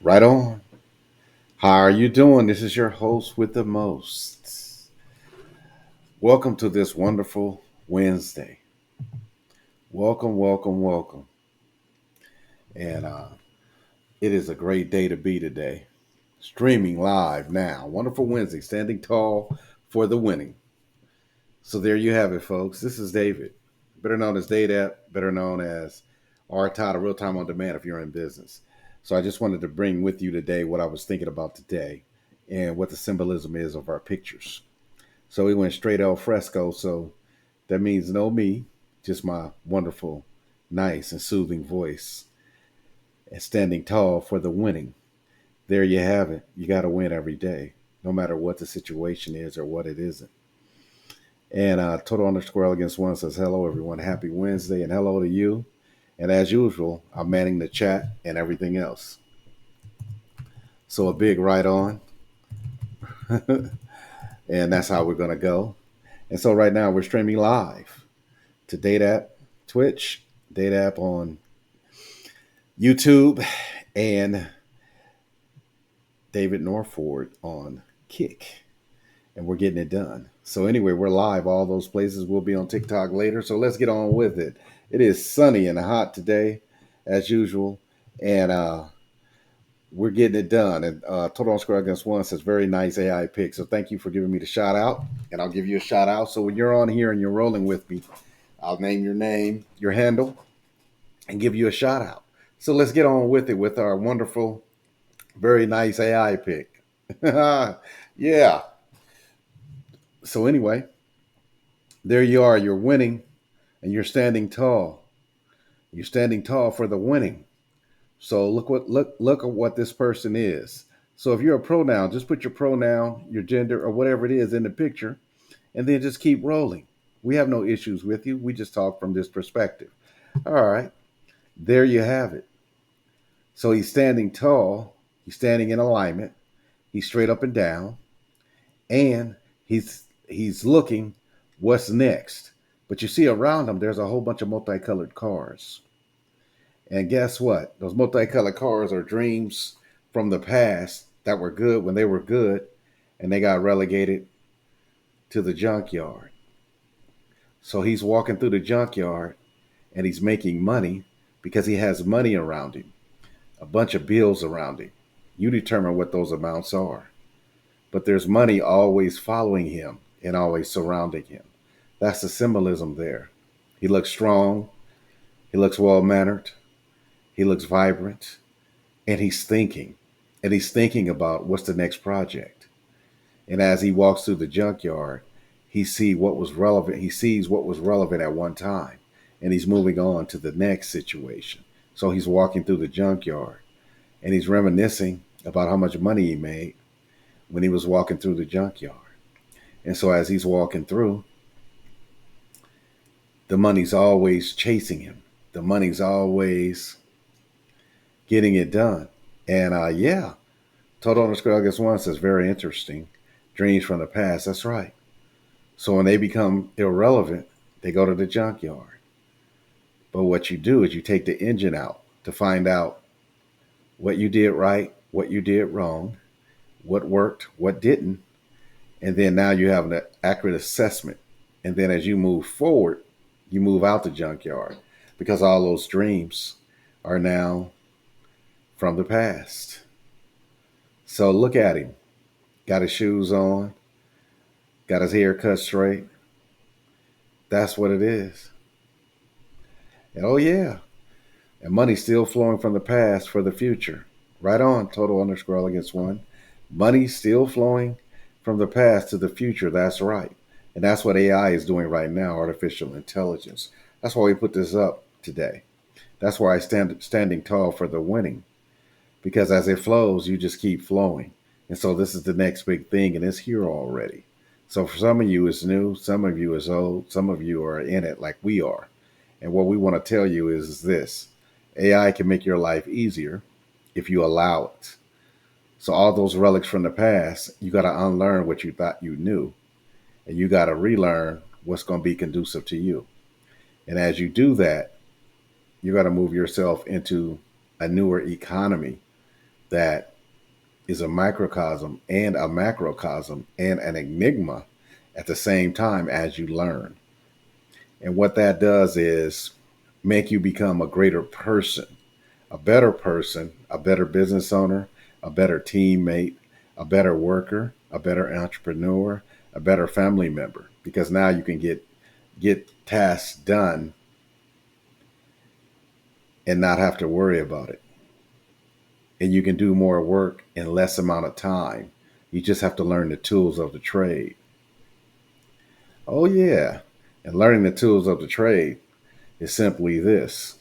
Right on. How are you doing? This is your host with the most. Welcome to this wonderful Wednesday. Welcome, welcome, welcome. And it is a great day to be today. Streaming live now. Wonderful Wednesday, standing tall for the winning. So there you have it, folks. This is David, better known as Daydap, better known as R Title, Real Time on Demand if you're in business. So I just wanted to bring with you today what I was thinking about today and what the symbolism is of our pictures. So we went straight al fresco. So that means no me, just my wonderful, nice, and soothing voice and standing tall for the winning. There you have it. You got to win every day, no matter what the situation is or what it isn't. And Total underscore Elegance One says, hello, everyone. Happy Wednesday, and hello to you. And as usual, I'm manning the chat and everything else. So a big right on. And that's how we're going to go. And so right now we're streaming live to Date Twitch, Date on YouTube, and David Norford on Kick. And we're getting it done. So anyway, we're live all those places. We'll be on TikTok later. So let's get on with it. It is sunny and hot today, as usual. And we're getting it done. And Total on Square Against One says, very nice AI pick. So thank you for giving me the shout out. And I'll give you a shout out. So when you're on here and you're rolling with me, I'll name your name, your handle, and give you a shout out. So let's get on with it with our wonderful, very nice AI pick. Yeah. So anyway, there you are. You're winning and you're standing tall. You're standing tall for the winning. So look at what this person is. So if you're a pronoun, just put your pronoun, your gender, or whatever it is in the picture, and then just keep rolling. We have no issues with you. We just talk from this perspective. All right. There you have it. So he's standing tall, he's standing in alignment, he's straight up and down, and he's looking what's next. But you see around him there's a whole bunch of multicolored cars. And guess what? Those multicolored cars are dreams from the past that were good when they were good, and they got relegated to the junkyard. So he's walking through the junkyard and he's making money because he has money around him, a bunch of bills around him. You determine what those amounts are. But there's money always following him and always surrounding him. That's the symbolism there. He looks strong, he looks well mannered, he looks vibrant, and he's thinking. And he's thinking about what's the next project. And as he walks through the junkyard, he sees what was relevant at one time, and he's moving on to the next situation. So he's walking through the junkyard and he's reminiscing about how much money he made when he was walking through the junkyard. And so as he's walking through, the money's always chasing him. The money's always getting it done. And yeah, Total underscore August One says, very interesting. Dreams from the past. That's right. So when they become irrelevant, they go to the junkyard. But what you do is you take the engine out to find out what you did right, what you did wrong, what worked, what didn't. And then now you have an accurate assessment. And then as you move forward, you move out the junkyard because all those dreams are now from the past. So look at him. Got his shoes on, got his hair cut straight. That's what it is. And oh, yeah. And money still flowing from the past for the future. Right on, Total underscore Elegance One. Money still flowing from the past to the future. That's right. And that's what AI is doing right now, artificial intelligence. That's why we put this up today. That's why I standing tall for the winning. Because as it flows, you just keep flowing. And so this is the next big thing, and it's here already. So for some of you, it's new. Some of you, it's old. Some of you are in it like we are. And what we want to tell you is this: AI can make your life easier if you allow it. So all those relics from the past, you got to unlearn what you thought you knew, and you got to relearn what's going to be conducive to you. And as you do that, you got to move yourself into a newer economy that is a microcosm and a macrocosm and an enigma at the same time as you learn. And what that does is make you become a greater person, a better business owner, a better teammate, a better worker, a better entrepreneur, a better family member. Because now you can get tasks done and not have to worry about it. And you can do more work in less amount of time. You just have to learn the tools of the trade. Oh yeah. And learning the tools of the trade is simply this.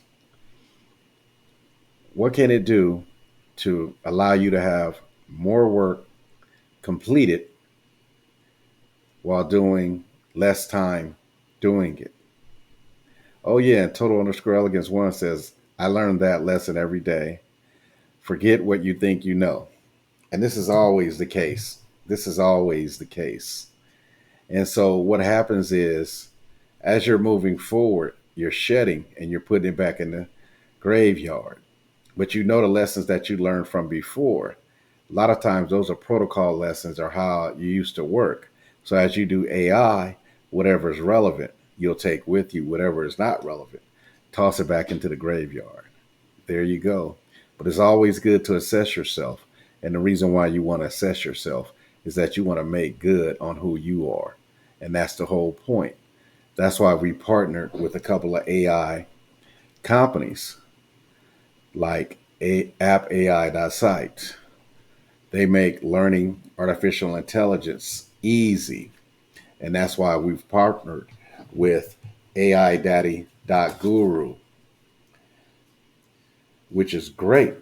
What can it do to allow you to have more work completed while doing less time doing it? Oh yeah, and Total Underscore Elegance One says, I learned that lesson every day. Forget what you think you know. And this is always the case. This is always the case. And so what happens is as you're moving forward, you're shedding and you're putting it back in the graveyard. But you know the lessons that you learned from before. A lot of times those are protocol lessons or how you used to work. So as you do AI, whatever is relevant, you'll take with you. Whatever is not relevant, toss it back into the graveyard. There you go. But it's always good to assess yourself. And the reason why you want to assess yourself is that you want to make good on who you are. And that's the whole point. That's why we partnered with a couple of AI companies like appai.site. They make learning artificial intelligence easy. And that's why we've partnered with AIDaddy.guru, which is great.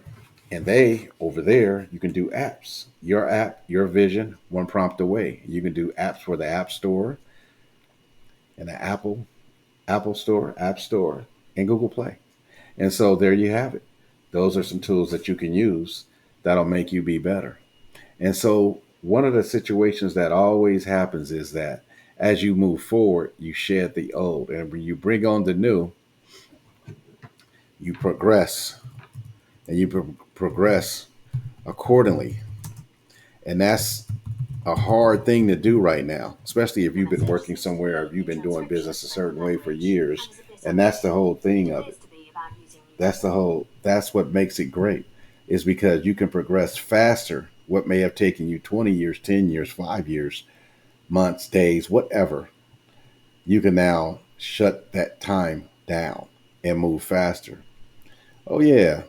And they, over there, you can do apps. Your app, your vision, one prompt away. You can do apps for the App Store and the Apple Store, App Store, and Google Play. And so there you have it. Those are some tools that you can use that'll make you be better. And so one of the situations that always happens is that as you move forward, you shed the old. And when you bring on the new, you progress and you progress accordingly. And that's a hard thing to do right now, especially if you've been working somewhere or if you've been doing business a certain way for years. And that's the whole thing of it. That's what makes it great, is because you can progress faster. What may have taken you 20 years, 10 years, 5 years, months, days, whatever, you can now shut that time down and move faster. Oh, yeah.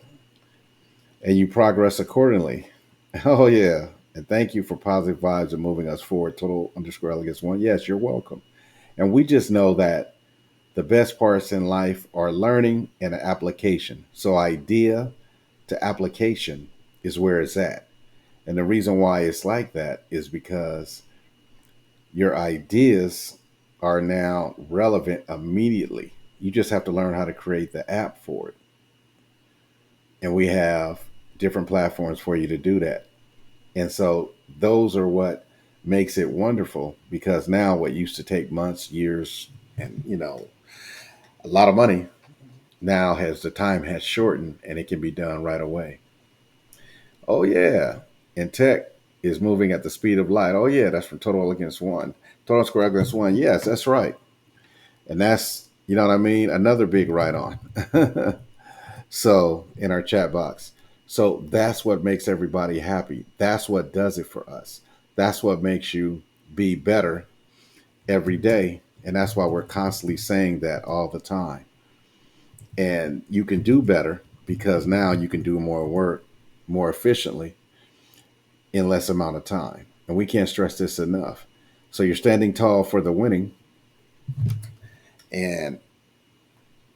And you progress accordingly. Oh, yeah. And thank you for positive vibes and moving us forward. Total underscore elegance one. Yes, you're welcome. And we just know that the best parts in life are learning and application. So, idea to application is where it's at. And the reason why it's like that is because your ideas are now relevant immediately. You just have to learn how to create the app for it. And we have different platforms for you to do that. And so those are what makes it wonderful, because now what used to take months, years, and a lot of money, now has the time has shortened and it can be done right away. Oh yeah. And tech is moving at the speed of light. Oh yeah, that's from Total Against One. Total Square Against One. Yes, that's right. And that's, you know what I mean? Another big right on. So in our chat box. So that's what makes everybody happy. That's what does it for us. That's what makes you be better every day. And that's why we're constantly saying that all the time. And you can do better because now you can do more work more efficiently in less amount of time. And we can't stress this enough. So you're standing tall for the winning. And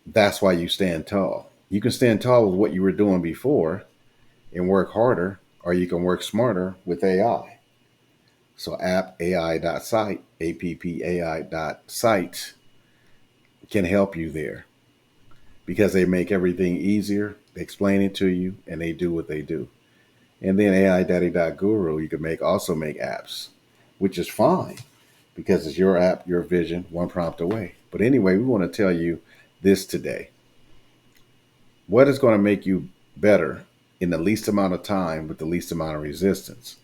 that's why you stand tall. You can stand tall with what you were doing before and work harder, or you can work smarter with AI. So appai.site, appai.site can help you there because they make everything easier. They explain it to you and they do what they do. And then AIDaddy.guru, you can also make apps, which is fine because it's your app, your vision, one prompt away. But anyway, we want to tell you this today. What is going to make you better in the least amount of time with the least amount of resistance?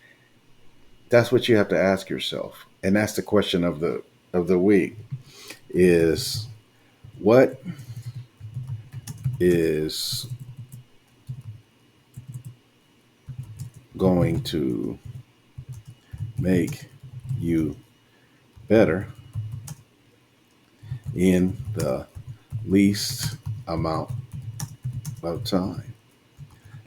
That's what you have to ask yourself. And that's the question of the week is what is going to make you better in the least amount of time?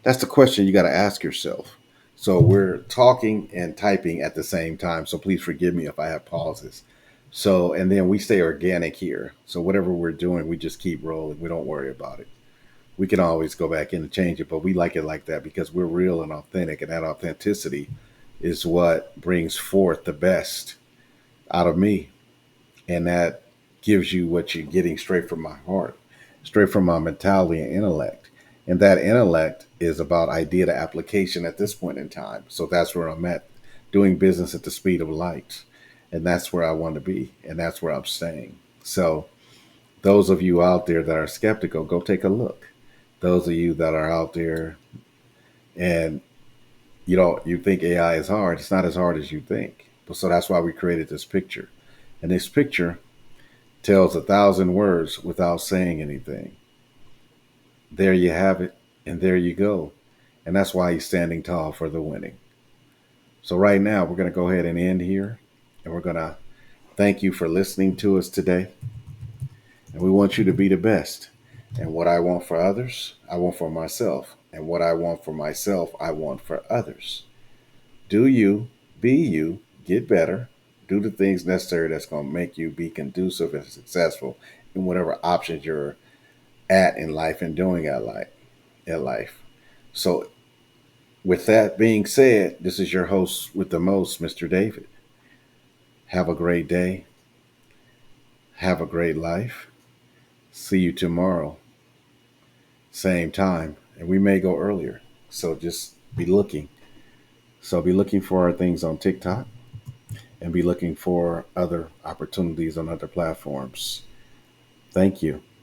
That's the question you got to ask yourself. So we're talking and typing at the same time. So please forgive me if I have pauses. So, and then we stay organic here. So whatever we're doing, we just keep rolling. We don't worry about it. We can always go back in and change it, but we like it like that because we're real and authentic. And that authenticity is what brings forth the best out of me. And that gives you what you're getting straight from my heart, straight from my mentality and intellect. And that intellect is about idea to application at this point in time. So that's where I'm at, doing business at the speed of light. And that's where I want to be. And that's where I'm staying. So those of you out there that are skeptical, go take a look. Those of you that are out there and you think AI is hard, it's not as hard as you think. So that's why we created this picture. And this picture tells 1,000 words without saying anything. There you have it, and there you go. And that's why he's standing tall for the winning. So, right now, we're going to go ahead and end here, and we're going to thank you for listening to us today. And we want you to be the best. And what I want for others, I want for myself. And what I want for myself, I want for others. Do you, be you, get better, do the things necessary that's going to make you be conducive and successful in whatever options you're at in life and doing at life. So, with that being said, this is your host with the most, Mr. David. Have a great day. Have a great life. See you tomorrow, same time, and we may go earlier. So just be looking. So be looking for our things on TikTok and be looking for other opportunities on other platforms. Thank you.